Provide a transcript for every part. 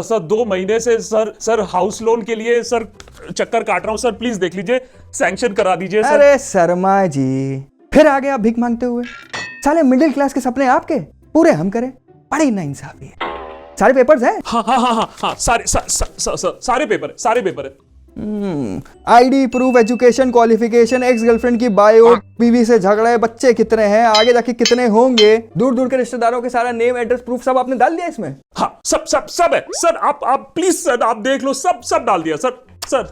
Sir 2 महीने से sir house loan के लिए सर चक्कर काट रहा हूं सर, प्लीज देख लीजिए, सैंक्शन करा दीजिए सर। अरे शर्मा जी, फिर आ गए आप भीख मांगते हुए। साले मिडिल क्लास के सपने आपके पूरे हम करें, बड़ी नाइंसाफी है। सारे पेपर्स हैं? हाँ, सारे पेपर है। ID proof, education qualification, ex girlfriend की बायो, बीवी से झगड़े, बच्चे कितने हैं, आगे जाके कितने होंगे, दूर दूर के रिश्तेदारों के सारा नेम एड्रेस प्रूफ सब आपने डाल दिया इसमें? हाँ, सब है सर। आप प्लीज सर, आप देख लो, सब डाल दिया सर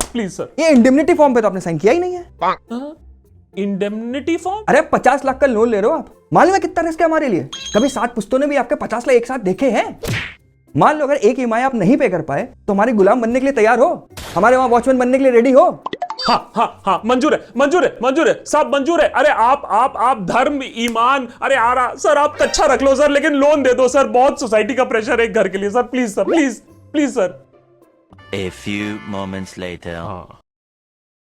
प्लीज सर। ये इंडेमनिटी फॉर्म पे तो आपने साइन किया ही नहीं है। Indemnity form? अरे 50 लाख का लोन ले रहे हो आप, मालूम है कितना रिस्क है हमारे लिए? कभी 7 पुश्तों ने भी आपके 50 लाख एक साथ देखे हैं? मान लो अगर एक ईएमआई आप नहीं पे कर पाए तो हमारे गुलाम बनने के लिए तैयार हो, हमारे वहां वॉचमैन बनने के लिए रेडी हो? हाँ, मंजूर है, सब मंजूर है। अरे आप धर्म, ईमान, अरे सर आप अच्छा रख लो सर, लेकिन लोन दे दो सर, बहुत सोसाइटी का प्रेशर है एक घर के लिए sir, please sir, please sir. A few moments later.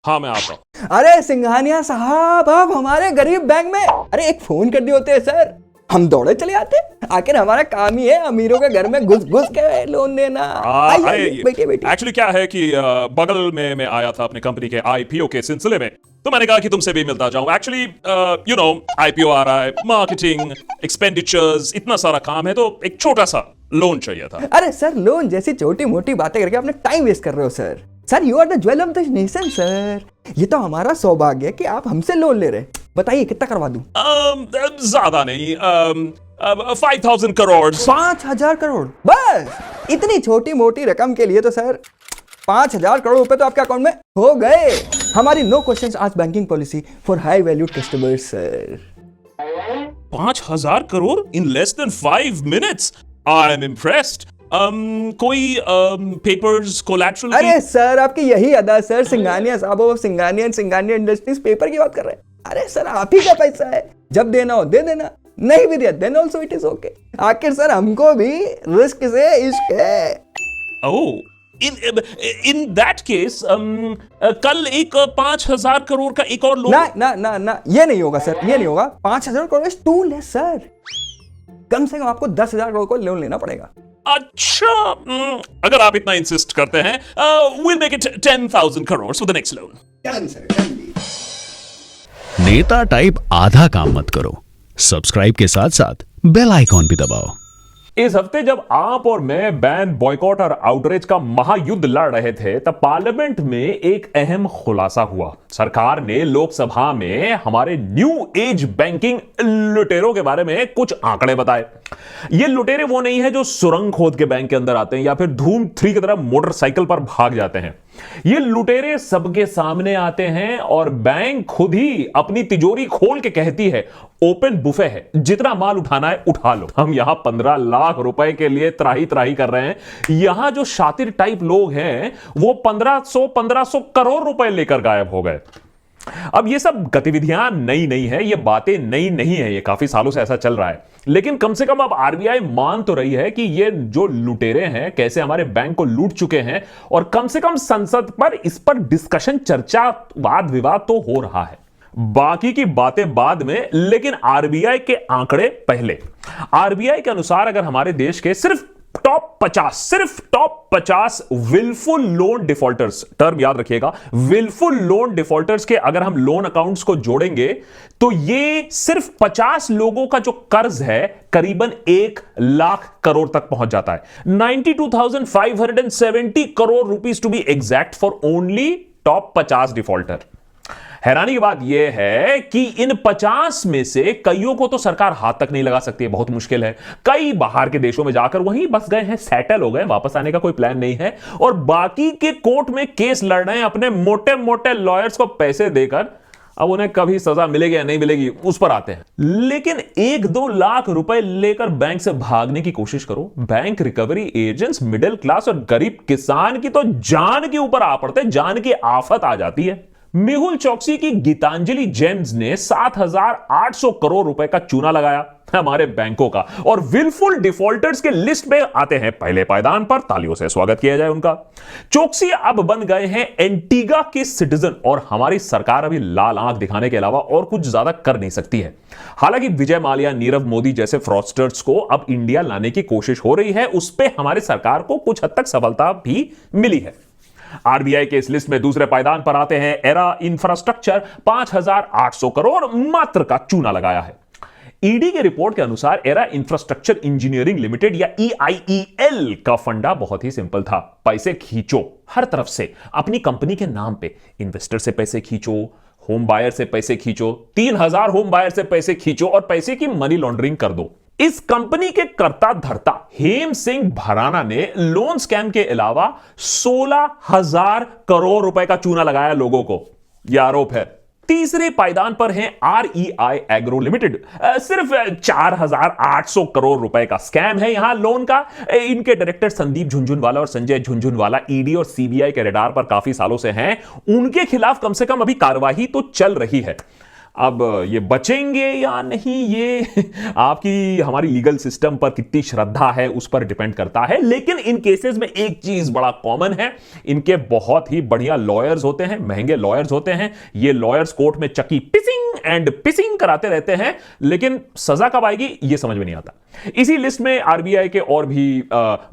हाँ, मैं आता हूँ। अरे सिंघानिया साहब, आप हमारे गरीब बैंक में अरे एक फोन कर दिए होते सर, हम दौड़े चले आते। आखिर हमारा काम ही है अमीरों के घर में घुस के लोन देना। बैठिए। एक्चुअली क्या है कि बगल में मैं आया था अपनी कंपनी के आईपीओ के सिलसिले में, तो मैंने कहा कि तुमसे भी मिलता जाऊं। एक्चुअली आईपीओ आ रहा है, मार्केटिंग, एक्सपेंडिचर्स, इतना सारा काम है, तो एक छोटा सा लोन चाहिए था। अरे सर, लोन जैसी छोटी मोटी बातें करके अपने टाइम वेस्ट कर रहे हो sir. Sir you are the jewel of the nation sir. ये तो हमारा सौभाग्य है कि आप हमसे लोन ले रहे हैं। बताइए कितना करवा दूं? ज्यादा नहीं, 5,000 करोड़। 5,000 करोड़? बस इतनी छोटी मोटी रकम के लिए तो सर 5,000 करोड़ रुपए तो आपके अकाउंट में हो गए। हमारी no questions asked banking policy for high valued customers sir. 5,000 crore in less than 5 minutes? I am impressed. कोई पेपर्स, कोलैटरल? अरे सर, आपकी यही अदा सर, सिंघानिया साहब ऑफ सिंघानिया इंडस्ट्रीज पेपर की बात कर रहे हैं। अरे सर, आप ही का पैसा है, जब देना हो दे देना, नहीं भी दिया then also it is okay. आखिर सर हमको भी रिस्क से इश्क है। ओह, इन दैट केस कल एक 5,000 करोड़ का एक और लोन। ना, ये नहीं होगा सर, ये नहीं होगा। 5,000 crore is too less sir. कम से कम आपको 10,000 करोड़ को लोन लेना पड़ेगा। अच्छा, अगर आप इतना इंसिस्ट करते हैं, we'll make it 10,000 crores for the next loan. Done sir. नेता टाइप आधा काम मत करो, सब्सक्राइब के साथ साथ बेल आइकॉन भी दबाओ। इस हफ्ते जब आप और मैं बैन, बॉयकॉट और आउटरीच का महायुद्ध लड़ रहे थे, तब पार्लियामेंट में एक अहम खुलासा हुआ। सरकार ने लोकसभा में हमारे न्यू एज बैंकिंग लुटेरों के बारे में कुछ आंकड़े बताए। ये लुटेरे वो नहीं है जो सुरंग खोद के बैंक के अंदर आते हैं या फिर धूम 3 की तरह मोटरसाइकिल पर भाग जाते हैं। ये लुटेरे सबके सामने आते हैं और बैंक खुद ही अपनी तिजोरी खोल के कहती है, ओपन बुफे है, जितना माल उठाना है उठा लो। हम यहां 15 लाख रुपए के लिए त्राही कर रहे हैं। यहां जो शातिर टाइप लोग हैं वो 1500 करोड़ रुपए लेकर गायब हो गए। अब ये सब गतिविधियां नई नहीं है, ये बातें नई नहीं है, ये काफी सालों से ऐसा चल रहा है। लेकिन कम से कम अब आरबीआई मान तो रही है कि ये जो लुटेरे हैं कैसे हमारे बैंक को लूट चुके हैं, और कम से कम संसद पर इस पर डिस्कशन, चर्चा, वाद विवाद तो हो रहा है। बाकी की बातें बाद में, लेकिन आरबीआई के आंकड़े पहले। आरबीआई के अनुसार अगर हमारे देश के सिर्फ top 50 wilful loan defaulters, term याद रखिएगा, विलफुल लोन डिफॉल्टर्स के अगर हम लोन अकाउंट्स को जोड़ेंगे तो ये सिर्फ 50 लोगों का जो कर्ज है करीबन 1 लाख करोड़ तक पहुंच जाता है। 92,570 crore rupees to be exact for only top 50 defaulter. हैरानी की बात यह है कि इन 50 में से कईयों को तो सरकार हाथ तक नहीं लगा सकती है, बहुत मुश्किल है। कई बाहर के देशों में जाकर वहीं बस गए हैं, सेटल हो गए, वापस आने का कोई प्लान नहीं है, और बाकी के कोर्ट में केस लड़ रहे हैं अपने मोटे मोटे लॉयर्स को पैसे देकर। अब उन्हें कभी सजा मिलेगी या नहीं मिलेगी उस पर आते हैं। लेकिन 1-2 लाख रुपए लेकर बैंक से भागने की कोशिश करो, bank recovery agents middle class और गरीब किसान की तो जान के ऊपर आ पड़ते, जान की आफत आ जाती है। मेहुल चौकसी की गीतांजलि जेम्स ने 7,800 करोड़ रुपए का चूना लगाया। हमारे बैंकों का, और विलफुल डिफॉल्टर्स के लिस्ट में आते हैं पहले पायदान पर। तालियों से स्वागत किया जाए उनका। चोकसी अब बन गए हैं एंटीगा के सिटीजन, और हमारी सरकार अभी लाल आंख दिखाने के अलावा और कुछ ज्यादा कर नहीं सकती है। हालांकि विजय माल्या, नीरव मोदी जैसे फ्रॉडस्टर्स को अब इंडिया लाने की कोशिश हो रही है, उस पर हमारी सरकार को कुछ हद तक सफलता भी मिली है। आरबीआई के इस लिस्ट में दूसरे पायदान पर आते हैं एरा इंफ्रास्ट्रक्चर, 5,800 करोड़ मात्र का चूना लगाया है। ईडी की रिपोर्ट के अनुसार एरा इंफ्रास्ट्रक्चर इंजीनियरिंग लिमिटेड या EIEL का फंडा बहुत ही सिंपल था। पैसे खींचो हर तरफ से अपनी कंपनी के नाम पे, इन्वेस्टर से पैसे खींचो, होम बायर से पैसे खींचो, 3,000 होम बायर से पैसे खींचो और पैसे की मनी लॉन्ड्रिंग कर दो। इस कंपनी के कर्ता धर्ता हेम सिंह भराना ने लोन स्कैम के अलावा 16,000 करोड़ रुपए का चूना लगाया लोगों को, यह आरोप है। तीसरे पायदान पर है REI एग्रो लिमिटेड, सिर्फ 4,800 करोड़ रुपए का स्कैम है यहां लोन का। इनके डायरेक्टर संदीप झुंझुनवाला और संजय झुंझुनवाला ईडी और सीबीआई के रडार पर काफी सालों से हैं। उनके खिलाफ कम से कम अभी कार्रवाई तो चल रही है। अब ये बचेंगे या नहीं, ये आपकी हमारी लीगल सिस्टम पर कितनी श्रद्धा है उस पर डिपेंड करता है। लेकिन इन केसेस में एक चीज बड़ा कॉमन है, इनके बहुत ही बढ़िया लॉयर्स होते हैं, महंगे लॉयर्स होते हैं। ये लॉयर्स कोर्ट में चक्की पिसिंग एंड पिसिंग कराते रहते हैं, लेकिन सजा कब आएगी ये समझ में नहीं आता। इसी लिस्ट में आरबीआई के और भी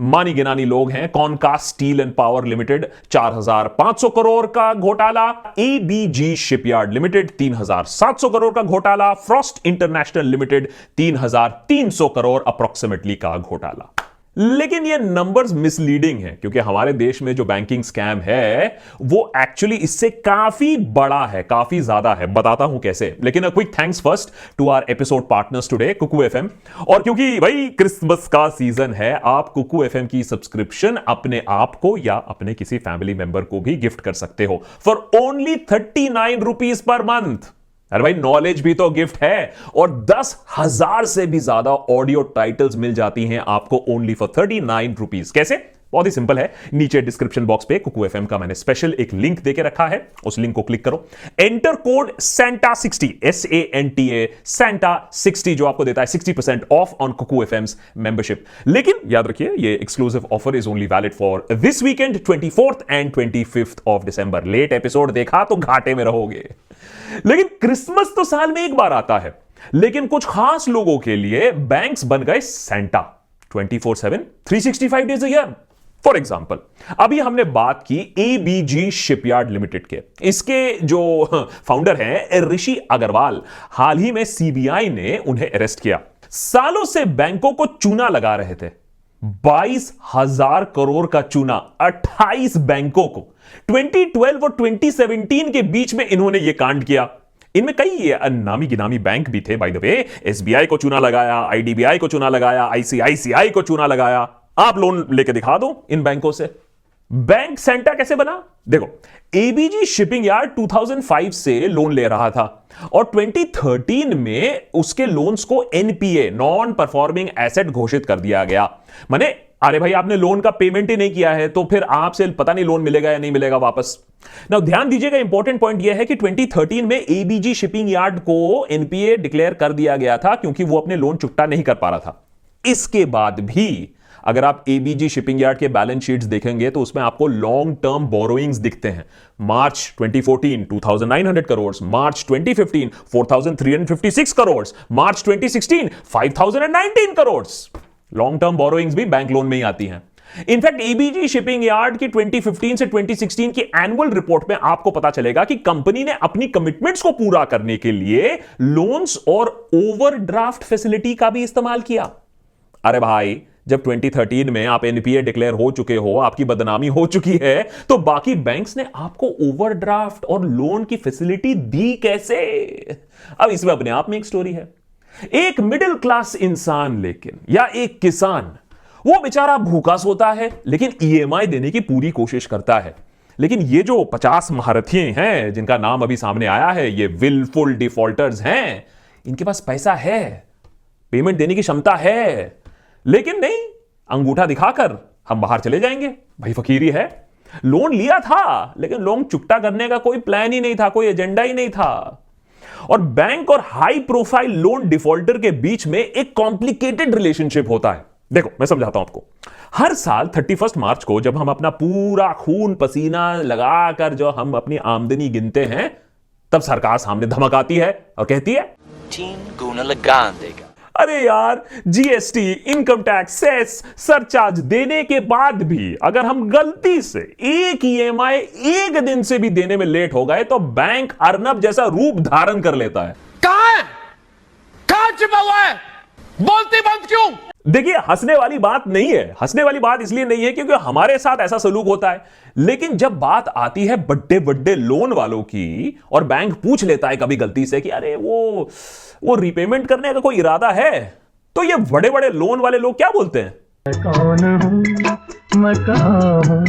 मानी गिनानी लोग हैं। Concast steel and power limited 4,500 crore का घोटाला, एबीजी शिपयार्ड लिमिटेड 3,700 करोड़ का घोटाला, Frost international limited 3,300 crore approximately का घोटाला। लेकिन ये नंबर्स मिसलीडिंग हैं, क्योंकि हमारे देश में जो बैंकिंग स्कैम है वो एक्चुअली इससे काफी बड़ा है, काफी ज्यादा है। बताता हूं कैसे, लेकिन quick thanks first to our episode partners today, Kuku FM. और क्योंकि भाई क्रिसमस का सीजन है, आप कुकू एफएम की सब्सक्रिप्शन अपने आप को या अपने किसी फैमिली मेंबर को भी गिफ्ट कर सकते हो for only 39 rupees per month. अरे भाई, नॉलेज भी तो गिफ्ट है, और 10,000 से भी ज्यादा ऑडियो टाइटल्स मिल जाती हैं आपको ओनली फॉर 39 रुपीज। कैसे? बहुत ही सिंपल है। नीचे डिस्क्रिप्शन बॉक्स पे कुकू एफएम का मैंने स्पेशल एक लिंक देके रखा है, उस लिंक को क्लिक करो, enter code SANTA60 SANTA SANTA 60 जो आपको देता है 60% off on Kuku FM's membership. लेकिन याद रखिए, ये exclusive offer is only valid for this weekend 24th and 25th of December. Late episode देखा तो घाटे में रहोगे। लेकिन क्रिसमस तो साल में एक बार आता है, लेकिन कुछ खास लोगों के लिए बैंक्स बन गए Santa 24/7 365 days a year. For example, अभी हमने बात की एबीजी शिपयार्ड लिमिटेड के, इसके जो फाउंडर हैं ऋषि अग्रवाल। हाल ही में सीबीआई ने उन्हें अरेस्ट किया। सालों से बैंकों को चूना लगा रहे थे, 22,000 करोड़ का चूना 28 बैंकों को। 2012 और 2017 के बीच में इन्होंने यह कांड किया। इनमें कई नामी गिनामी बैंक भी थे, बाय द वे। एसबीआई को चूना लगाया, आईडीबीआई को चूना लगाया, आईसीआईसीआई को चूना लगाया। आप लोन लेके दिखा दो इन बैंकों से। बैंक सेंटा कैसे बना? देखो, एबीजी शिपिंग यार्ड 2005 से लोन ले रहा था और 2013 में उसके लोन्स को एनपीए, नॉन परफॉर्मिंग एसेट घोषित कर दिया गया। माने, अरे भाई, आपने लोन का पेमेंट ही नहीं किया है तो फिर आपसे पता नहीं लोन मिलेगा या नहीं मिलेगा वापस। नाउ ध्यान दीजिएगा, इंपॉर्टेंट पॉइंट यह है कि 2013 में एबीजी शिपिंग यार्ड को एनपीए डिक्लेयर कर दिया गया था क्योंकि वो अपने लोन चुकता नहीं कर पा रहा था। इसके बाद भी अगर आप एबीजी शिपिंग यार्ड के बैलेंस शीट्स देखेंगे तो उसमें आपको लॉन्ग टर्म बोरोइंग्स दिखते हैं। मार्च 2014 2,900 करोड़, मार्च 2015 4,356 करोड़, मार्च 2016 5,019 करोड़। लॉन्ग टर्म बोरोइंग्स भी बैंक लोन में ही आती हैं। इनफैक्ट एबीजी शिपिंग यार्ड की 2015 से 2016 की एनुअल रिपोर्ट में आपको पता चलेगा कि कंपनी ने अपनी कमिटमेंट्स को पूरा करने के लिए लोन्स और ओवरड्राफ्ट फैसिलिटी का भी इस्तेमाल किया। अरे भाई, जब 2013 में आप एनपीए डिक्लेयर हो चुके हो, आपकी बदनामी हो चुकी है, तो बाकी बैंक्स ने आपको ओवरड्राफ्ट और लोन की फैसिलिटी दी कैसे? अब इसमें अपने आप में एक स्टोरी है। एक मिडिल क्लास इंसान, लेकिन या एक किसान, वो बेचारा भूखा सोता है लेकिन ईएमआई देने की पूरी कोशिश करता है। लेकिन ये जो 50 महारथी हैं जिनका नाम अभी सामने आया है, ये विलफुल डिफॉल्टर्स हैं। इनके पास पैसा है, पेमेंट देने की क्षमता है, लेकिन नहीं, अंगूठा दिखाकर हम बाहर चले जाएंगे। भाई फकीरी है, लोन लिया था लेकिन लोन चुकता करने का कोई प्लान ही नहीं था, कोई एजेंडा ही नहीं था। और बैंक और हाई प्रोफाइल लोन डिफॉल्टर के बीच में एक कॉम्प्लिकेटेड रिलेशनशिप होता है। देखो मैं समझाता हूं आपको। हर साल 31 मार्च को जब हम अपना पूरा खून पसीना लगाकर जो हम अपनी आमदनी गिनते हैं, तब सरकार सामने धमक आती है और कहती है 3 गुना लगा देगा। अरे यार, GST, income tax, cess, surcharge देने के बाद भी अगर हम गलती से एक ईएमआई एक दिन से भी देने में लेट हो गए तो बैंक अर्नब जैसा रूप धारण कर लेता है। कहां छिपा हुआ है? बोलती बंद क्यों? देखिए, हंसने वाली बात नहीं है। हंसने वाली बात इसलिए नहीं है क्योंकि हमारे साथ ऐसा सलूक होता है, लेकिन जब बात आती है बड़े बड़े लोन वालों की और बैंक पूछ लेता है कभी गलती से कि अरे वो रीपेमेंट करने का कोई इरादा है, तो ये बड़े बड़े लोन वाले लोग क्या बोलते हैं? कौन हूँ मैं, कहाँ हूँ,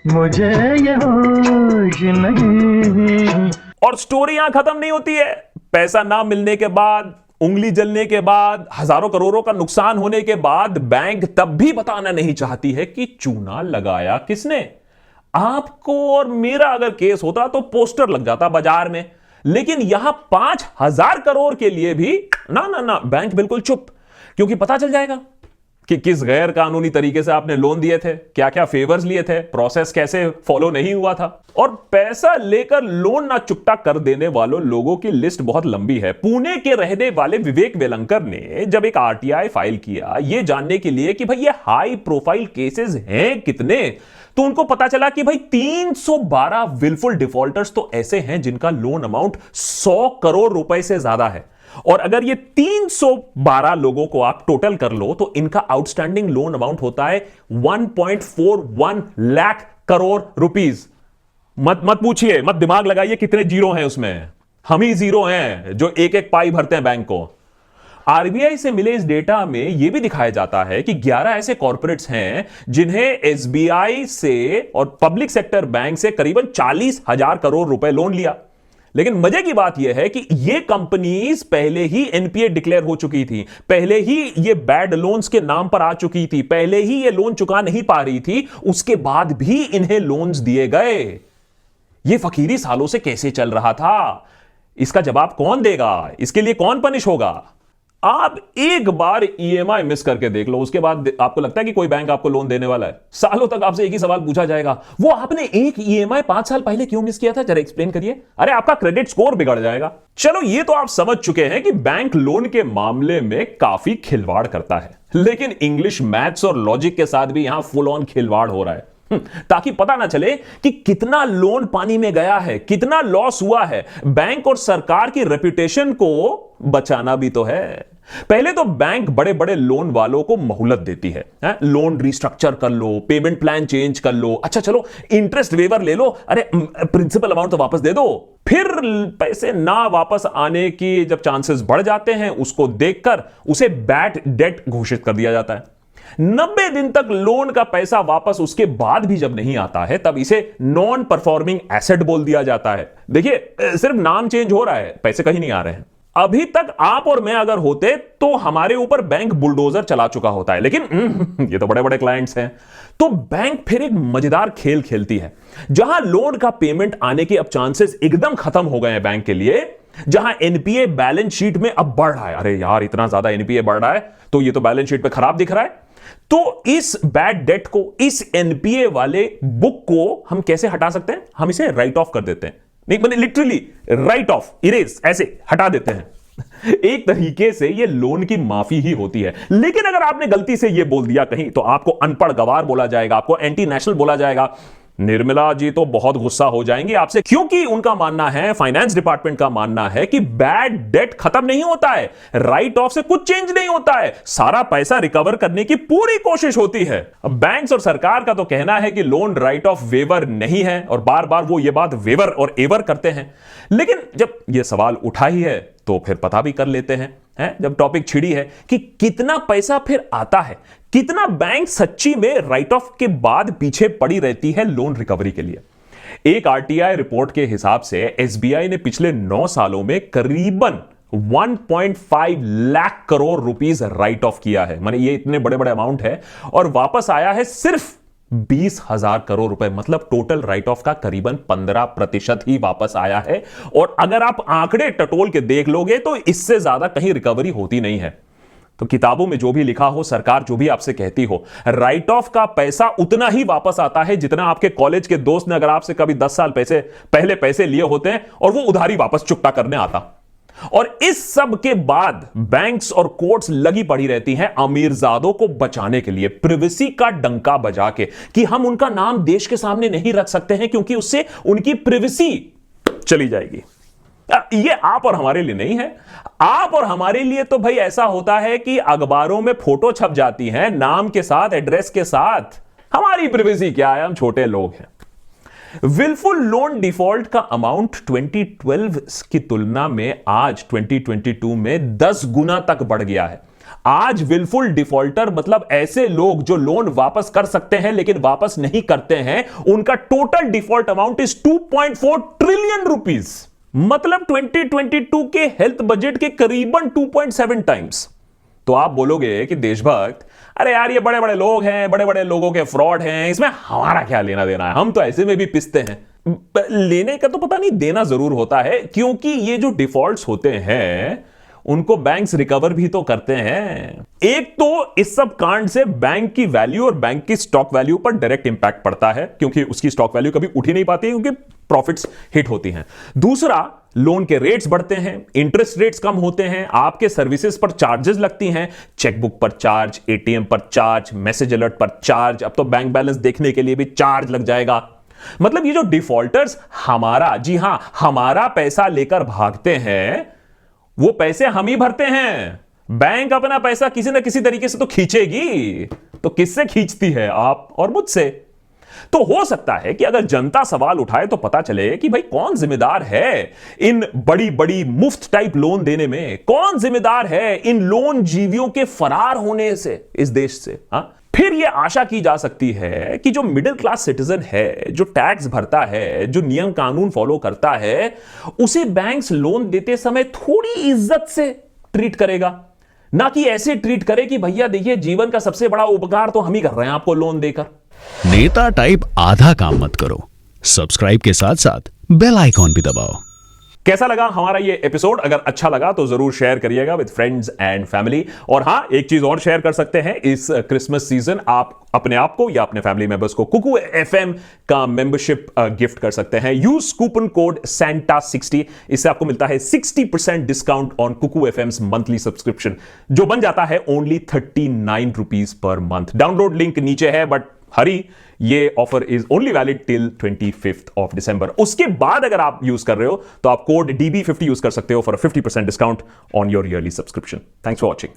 मुझे ये होश नहीं। और स्टोरी यहां खत्म नहीं होती है। पैसा ना मिलने के बाद, उंगली जलने के बाद, हजारों करोड़ों का नुकसान होने के बाद बैंक तब भी बताना नहीं चाहती है कि चूना लगाया किसने। आपको और मेरा अगर केस होता तो पोस्टर लग जाता बाजार में, लेकिन यहां 5,000 करोड़ के लिए भी ना बैंक बिल्कुल चुप, क्योंकि पता चल जाएगा कि किस गैर कानूनी तरीके से आपने लोन दिए थे, क्या क्या फेवर्स लिए थे, प्रोसेस कैसे फॉलो नहीं हुआ था। और पैसा लेकर लोन ना चुकता कर देने वालों लोगों की लिस्ट बहुत लंबी है। पुणे के रहने वाले विवेक वेलंकर ने जब एक आरटीआई फाइल किया यह जानने के लिए कि भाई ये हाई प्रोफाइल केसेस हैं कितने, तो उनको पता चला कि भाई 312 विलफुल डिफॉल्टर्स तो ऐसे हैं जिनका लोन अमाउंट 100 करोड़ रुपए से ज्यादा है। और अगर ये 312 लोगों को आप टोटल कर लो तो इनका आउटस्टैंडिंग लोन अमाउंट होता है 1.41 लाख करोड़ रुपीस। मत पूछिए, मत दिमाग लगाइए कितने जीरो हैं उसमें। हम ही जीरो हैं जो एक एक पाई भरते हैं बैंक को। आरबीआई से मिले इस डेटा में यह भी दिखाया जाता है कि 11 ऐसे कॉर्पोरेट्स हैं जिन्हें एसबीआई से और पब्लिक सेक्टर बैंक से करीबन 40,000 करोड़ रुपए लोन लिया। लेकिन मजे की बात यह है कि ये कंपनीज पहले ही एनपीए डिक्लेयर हो चुकी थी, पहले ही ये बैड लोन्स के नाम पर आ चुकी थी, पहले ही ये लोन चुका नहीं पा रही थी, उसके बाद भी इन्हें लोन्स दिए गए। ये फकीरी सालों से कैसे चल रहा था, इसका जवाब कौन देगा? इसके लिए कौन पनिश होगा? आप एक बार ईएमआई मिस करके देख लो, उसके बाद आपको लगता है कि कोई बैंक आपको लोन देने वाला है? सालों तक आपसे एक ही सवाल पूछा जाएगा, वो आपने एक ईएमआई 5 साल पहले क्यों मिस किया था, जरा एक्सप्लेन करिए। अरे आपका क्रेडिट स्कोर बिगड़ जाएगा। चलो ये तो आप समझ चुके हैं कि बैंक लोन के मामले में काफी खिलवाड़ करता है, लेकिन इंग्लिश, मैथ्स और लॉजिक के साथ भी यहां फुल ऑन खिलवाड़ हो रहा है, ताकि पता ना चले कि कितना लोन पानी में गया है, कितना लॉस हुआ है। बैंक और सरकार की रेपुटेशन को बचाना भी तो है। पहले तो बैंक बड़े बड़े लोन वालों को मोहलत देती है, लोन रिस्ट्रक्चर कर लो, पेमेंट प्लान चेंज कर लो, अच्छा चलो इंटरेस्ट वेवर ले लो, अरे प्रिंसिपल अमाउंट तो वापस दे दो। फिर पैसे ना वापस आने की जब चांसेस बढ़ जाते हैं, उसको देखकर उसे बैड डेट घोषित कर दिया जाता है। 90 दिन तक लोन का पैसा वापस उसके बाद भी जब नहीं आता है, तब इसे नॉन परफॉर्मिंग एसेट बोल दिया जाता है। देखिए, सिर्फ नाम चेंज हो रहा है, पैसे कहीं नहीं आ रहे हैं। अभी तक आप और मैं अगर होते तो हमारे ऊपर बैंक बुलडोजर चला चुका होता है, लेकिन ये तो बड़े बड़े क्लाइंट्स हैं। तो बैंक फिर एक मजेदार खेल खेलती है, जहां लोन का पेमेंट आने के अब चांसेस एकदम खत्म हो गए हैं बैंक के लिए, जहां एनपीए बैलेंस शीट में अब बढ़ रहा है। अरे यार, इतना ज्यादा एनपीए बढ़ रहा है तो ये तो बैलेंस शीट पे खराब दिख रहा है। तो इस बैड डेट को, इस एनपीए वाले बुक को हम कैसे हटा सकते हैं? हम इसे राइट ऑफ कर देते हैं। नहीं, मैंने लिटरली राइट ऑफ, इरेज, ऐसे हटा देते हैं। एक तरीके से ये लोन की माफी ही होती है। लेकिन अगर आपने गलती से ये बोल दिया कहीं, तो आपको अनपढ़ गवार बोला जाएगा, आपको एंटी नेशनल बोला जाएगा। निर्मला जी तो बहुत गुस्सा हो जाएंगी आपसे, क्योंकि उनका मानना है, फाइनेंस डिपार्टमेंट का मानना है कि बैड डेट खत्म नहीं होता है, राइट ऑफ से कुछ चेंज नहीं होता है, सारा पैसा रिकवर करने की पूरी कोशिश होती है। अब बैंक्स और सरकार का तो कहना है कि लोन राइट ऑफ वेवर नहीं है, और बार बार वो ये बात वेवर और एवर करते हैं। लेकिन जब ये सवाल उठा ही है तो फिर पता भी कर लेते हैं, जब टॉपिक छिड़ी है, कि कितना पैसा फिर आता है, कितना बैंक सच्ची में राइट ऑफ के बाद पीछे पड़ी रहती है लोन रिकवरी के लिए। एक आरटीआई रिपोर्ट के हिसाब से एसबीआई ने पिछले 9 सालों में करीबन 1.5 lakh crore rupees right of किया है। माने ये इतने बड़े बड़े अमाउंट है, और वापस आया है सिर्फ 20,000 करोड़ रुपए, मतलब टोटल राइट ऑफ का करीबन 15% ही वापस आया है। और अगर आप आंकड़े टटोल के देख लोगे तो इससे ज्यादा कहीं रिकवरी होती नहीं है। तो किताबों में जो भी लिखा हो, सरकार जो भी आपसे कहती हो, राइट ऑफ का पैसा उतना ही वापस आता है जितना आपके कॉलेज के दोस्त ने अगर आपसे कभी 10 साल पहले पैसे लिए होते हैं और वो उधारी वापस चुकता करने आता। और इस सब के बाद बैंक्स और कोर्ट्स लगी पड़ी रहती हैं अमीरजादों को बचाने के लिए, प्रिवेसी का डंका बजा के कि हम उनका नाम देश के सामने नहीं रख सकते हैं क्योंकि उससे उनकी प्रिवेसी चली जाएगी। ये आप और हमारे लिए नहीं है। आप और हमारे लिए तो भाई ऐसा होता है कि अखबारों में फोटो छप जाती है नाम के साथ, एड्रेस के साथ। हमारी प्रिवेसी क्या है, हम छोटे लोग हैं। विलफुल लोन डिफॉल्ट का अमाउंट 2012 की तुलना में आज 2022 में 10 गुना तक बढ़ गया है। आज विलफुल डिफॉल्टर मतलब ऐसे लोग जो लोन वापस कर सकते हैं लेकिन वापस नहीं करते हैं, उनका total default amount is 2.4 trillion rupees, मतलब 2022 के हेल्थ बजट के करीबन 2.7 टाइम्स। तो आप बोलोगे कि देशभक्त, अरे यार ये बड़े बड़े लोग हैं, बड़े बड़े लोगों के फ्रॉड हैं, इसमें हमारा क्या लेना देना है, हम तो ऐसे में भी पिसते हैं। लेने का तो पता नहीं, देना जरूर होता है, क्योंकि ये जो डिफॉल्ट्स होते हैं उनको बैंक्स रिकवर भी तो करते हैं। एक तो इस सब कांड से बैंक की वैल्यू और बैंक की स्टॉक वैल्यू पर डायरेक्ट इंपैक्ट पड़ता है क्योंकि उसकी स्टॉक वैल्यू कभी उठ ही नहीं पाती क्योंकि प्रॉफिट्स हिट होती हैं। दूसरा, लोन के रेट्स बढ़ते हैं, इंटरेस्ट रेट्स कम होते हैं, आपके सर्विसेज पर चार्जेस लगती हैं, चेकबुक पर चार्ज, एटीएम पर चार्ज, मैसेज अलर्ट पर चार्ज, अब तो बैंक बैलेंस देखने के लिए भी चार्ज लग जाएगा। मतलब ये जो डिफॉल्टर्स हमारा, जी हां, हमारा पैसा लेकर भागते हैं, वो पैसे हम ही भरते हैं। बैंक अपना पैसा किसी ना किसी तरीके से तो खींचेगी। तो किससे खींचती है? आप और मुझसे। तो हो सकता है कि अगर जनता सवाल उठाए तो पता चले कि भाई कौन जिम्मेदार है इन बड़ी बड़ी मुफ्त टाइप लोन देने में, कौन जिम्मेदार है इन लोन जीवियों के फरार होने से इस देश से। फिर यह आशा की जा सकती है कि जो मिडिल क्लास सिटीजन है, जो टैक्स भरता है, जो नियम कानून फॉलो करता है, उसे बैंक्स लोन देते समय थोड़ी इज्जत से ट्रीट करेगा, ना कि ऐसे ट्रीट करे कि भैया देखिए जीवन का सबसे बड़ा उपकार तो हम ही कर रहे हैं आपको लोन देकर। नेता टाइप आधा काम मत करो, सब्सक्राइब के साथ साथ बेल आइकॉन भी दबाओ। कैसा लगा हमारा ये एपिसोड? अगर अच्छा लगा तो जरूर शेयर करिएगा विद फ्रेंड्स एंड फैमिली। और हां, एक चीज और शेयर कर सकते हैं, इस क्रिसमस सीजन आप अपने आप को या अपने फैमिली मेंबर्स को कुकू एफएम का मेंबरशिप गिफ्ट कर सकते हैं। यूज कूपन कोड SANTA60, इससे आपको मिलता है 60% discount on Kuku FM's monthly subscription, जो बन जाता है only 39 rupees per month. Download link नीचे है, बट हरी, ये offer is only valid till 25th of December। उसके बाद अगर आप यूज कर रहे हो तो आप कोड DB50 यूज कर सकते हो for 50% discount on your yearly subscription. Thanks for watching.